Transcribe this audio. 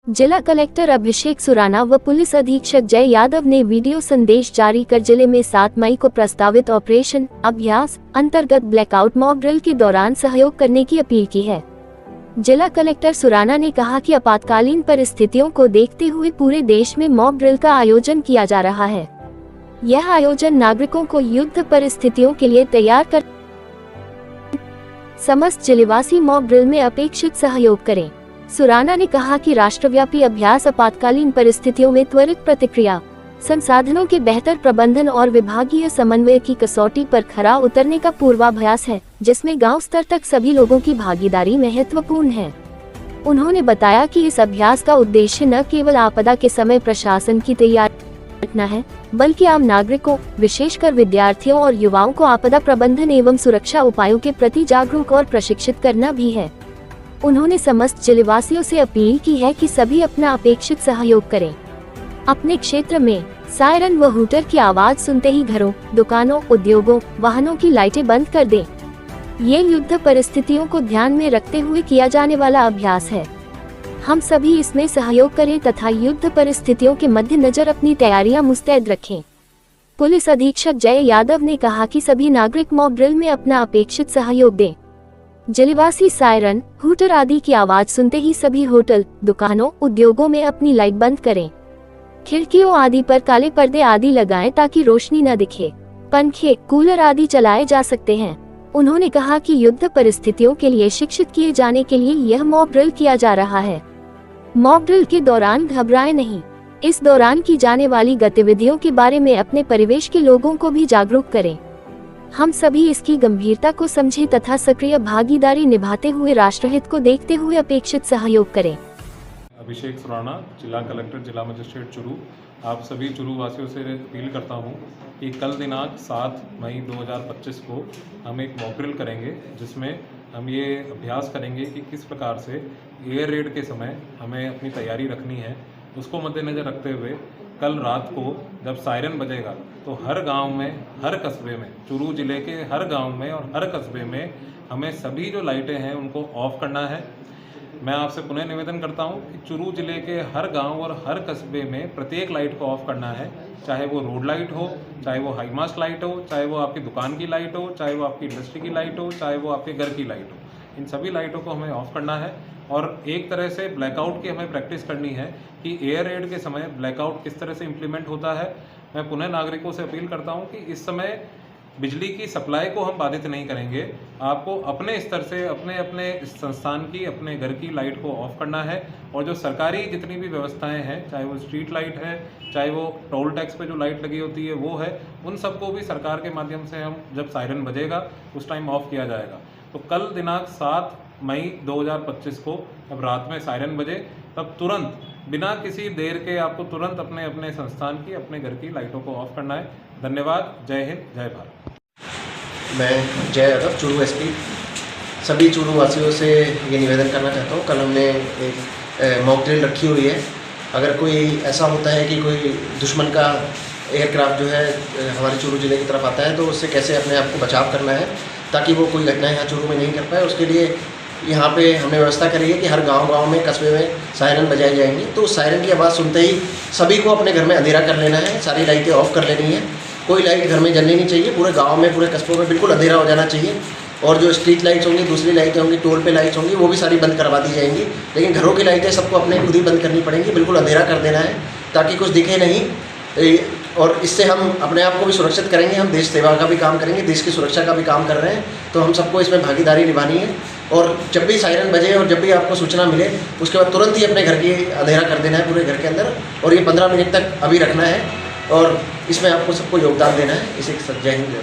जिला कलेक्टर अभिषेक सुराना व पुलिस अधीक्षक जय यादव ने वीडियो संदेश जारी कर जिले में 7 मई को प्रस्तावित ऑपरेशन अभ्यास अंतर्गत ब्लैकआउट मॉक ड्रिल के दौरान सहयोग करने की अपील की है। जिला कलेक्टर सुराना ने कहा कि आपातकालीन परिस्थितियों को देखते हुए पूरे देश में मॉक ड्रिल का आयोजन किया जा रहा है। यह आयोजन नागरिकों को युद्ध परिस्थितियों के लिए तैयार कर समस्त जिलेवासी मॉक ड्रिल में अपेक्षित सहयोग करें। सुराना ने कहा कि राष्ट्रव्यापी अभ्यास आपातकालीन परिस्थितियों में त्वरित प्रतिक्रिया, संसाधनों के बेहतर प्रबंधन और विभागीय समन्वय की कसौटी पर खरा उतरने का पूर्वाभ्यास है, जिसमें गांव स्तर तक सभी लोगों की भागीदारी महत्वपूर्ण है। उन्होंने बताया कि इस अभ्यास का उद्देश्य न केवल आपदा के समय प्रशासन की तैयारी रखना है, बल्कि आम नागरिकों, विशेषकर विद्यार्थियों और युवाओं को आपदा प्रबंधन एवं सुरक्षा उपायों के प्रति जागरूक और प्रशिक्षित करना भी है। उन्होंने समस्त जिलेवासियों से अपील की है कि सभी अपना अपेक्षित सहयोग करें। अपने क्षेत्र में सायरन व हूटर की आवाज सुनते ही घरों, दुकानों, उद्योगों, वाहनों की लाइटें बंद कर दें। ये युद्ध परिस्थितियों को ध्यान में रखते हुए किया जाने वाला अभ्यास है। हम सभी इसमें सहयोग करें तथा युद्ध परिस्थितियों के मद्देनजर अपनी तैयारियां मुस्तैद रखें। पुलिस अधीक्षक जय यादव ने कहा कि सभी नागरिक मॉक ड्रिल में अपना अपेक्षित सहयोग दें। जिलेवासी सायरन, हूटर आदि की आवाज सुनते ही सभी होटल, दुकानों, उद्योगों में अपनी लाइट बंद करें। खिड़कियों आदि पर काले पर्दे आदि लगाएं ताकि रोशनी न दिखे। पंखे, कूलर आदि चलाए जा सकते हैं। उन्होंने कहा कि युद्ध परिस्थितियों के लिए शिक्षित किए जाने के लिए यह मॉक ड्रिल किया जा रहा है। मॉक ड्रिल के दौरान घबराएं नहीं। इस दौरान की जाने वाली गतिविधियों के बारे में अपने परिवेश के लोगों को भी जागरूक करें। हम सभी इसकी गंभीरता को समझें तथा सक्रिय भागीदारी निभाते हुए राष्ट्रहित को देखते हुए अपेक्षित सहयोग करें। अभिषेक सुराना, जिला कलेक्टर, जिला मजिस्ट्रेट चुरू। आप सभी चुरू वासियों से अपील करता हूं कि कल दिनांक 7 मई 2025 को हम एक मॉक ड्रिल करेंगे, जिसमें हम ये अभ्यास करेंगे कि किस प्रकार से एयर रेड के समय हमें अपनी तैयारी रखनी है। उसको मद्देनज़र रखते हुए कल रात को जब सायरन बजेगा तो हर गांव में, हर कस्बे में, चुरू जिले के हर गांव में और हर कस्बे में हमें सभी जो लाइटें हैं उनको ऑफ करना है। मैं आपसे पुनः निवेदन करता हूं कि चुरू जिले के हर गांव और हर कस्बे में प्रत्येक लाइट को ऑफ करना है, चाहे वो रोड लाइट हो, चाहे वो हाई मास्ट लाइट हो, चाहे वो आपकी दुकान की लाइट हो, चाहे वो आपकी इंडस्ट्री की लाइट हो, चाहे वो आपके घर की लाइट हो। इन सभी लाइटों को हमें ऑफ करना है और एक तरह से ब्लैकआउट की हमें प्रैक्टिस करनी है कि एयर रेड के समय ब्लैकआउट किस तरह से इम्प्लीमेंट होता है। मैं पुनः नागरिकों से अपील करता हूं कि इस समय बिजली की सप्लाई को हम बाधित नहीं करेंगे। आपको अपने स्तर से अपने अपने संस्थान की, अपने घर की लाइट को ऑफ करना है और जो सरकारी जितनी भी व्यवस्थाएं हैं, चाहे वो स्ट्रीट लाइट है, चाहे वो टोल टैक्स पे जो लाइट लगी होती है वो है, उन सबको भी सरकार के माध्यम से हम जब सायरन बजेगा उस टाइम ऑफ किया जाएगा। तो कल दिनांक 7 मई 2025 को जब रात में सायरन बजे तब तुरंत बिना किसी देर के आपको तुरंत अपने अपने संस्थान की, अपने घर की लाइटों को ऑफ करना है। धन्यवाद। जय हिंद, जय भारत। मैं जय यादव, चुरू एसपी, सभी चुरू वासियों से ये निवेदन करना चाहता हूँ। कल हमने एक मॉक ड्रिल रखी हुई है। अगर कोई ऐसा होता है कि कोई दुश्मन का एयरक्राफ्ट जो है हमारे चुरू जिले की तरफ आता है तो उससे कैसे अपने आप को बचाव करना है ताकि वो कोई घटना यहाँ चुरू में नहीं कर पाए। उसके लिए यहाँ पे हमने व्यवस्था करी है कि हर गांव में, कस्बे में सायरन बजाई जाएंगी। तो सायरन की आवाज़ सुनते ही सभी को अपने घर में अंधेरा कर लेना है, सारी लाइटें ऑफ कर लेनी है। कोई लाइट घर में जलनी नहीं चाहिए। पूरे गांव में, पूरे कस्बों में बिल्कुल अंधेरा हो जाना चाहिए। और जो स्ट्रीट लाइट्स होंगी, दूसरी लाइटें होंगी, टोल पे लाइट्स होंगी, वो भी सारी बंद करवा दी जाएंगी। लेकिन घरों की लाइटें सबको अपने खुद ही बंद करनी पड़ेंगी। बिल्कुल अंधेरा कर देना है ताकि कुछ दिखे नहीं। और इससे हम अपने आप को भी सुरक्षित करेंगे। हम देश सेवा का भी काम करेंगे, देश की सुरक्षा का भी काम कर रहे हैं। तो हम सबको इसमें भागीदारी निभानी है। और जब भी सायरन बजे और जब भी आपको सूचना मिले उसके बाद तुरंत ही अपने घर की अंधेरा कर देना है पूरे घर के अंदर। और ये 15 मिनट तक अभी रखना है और इसमें आपको सबको योगदान देना है। इसे जय हिंद।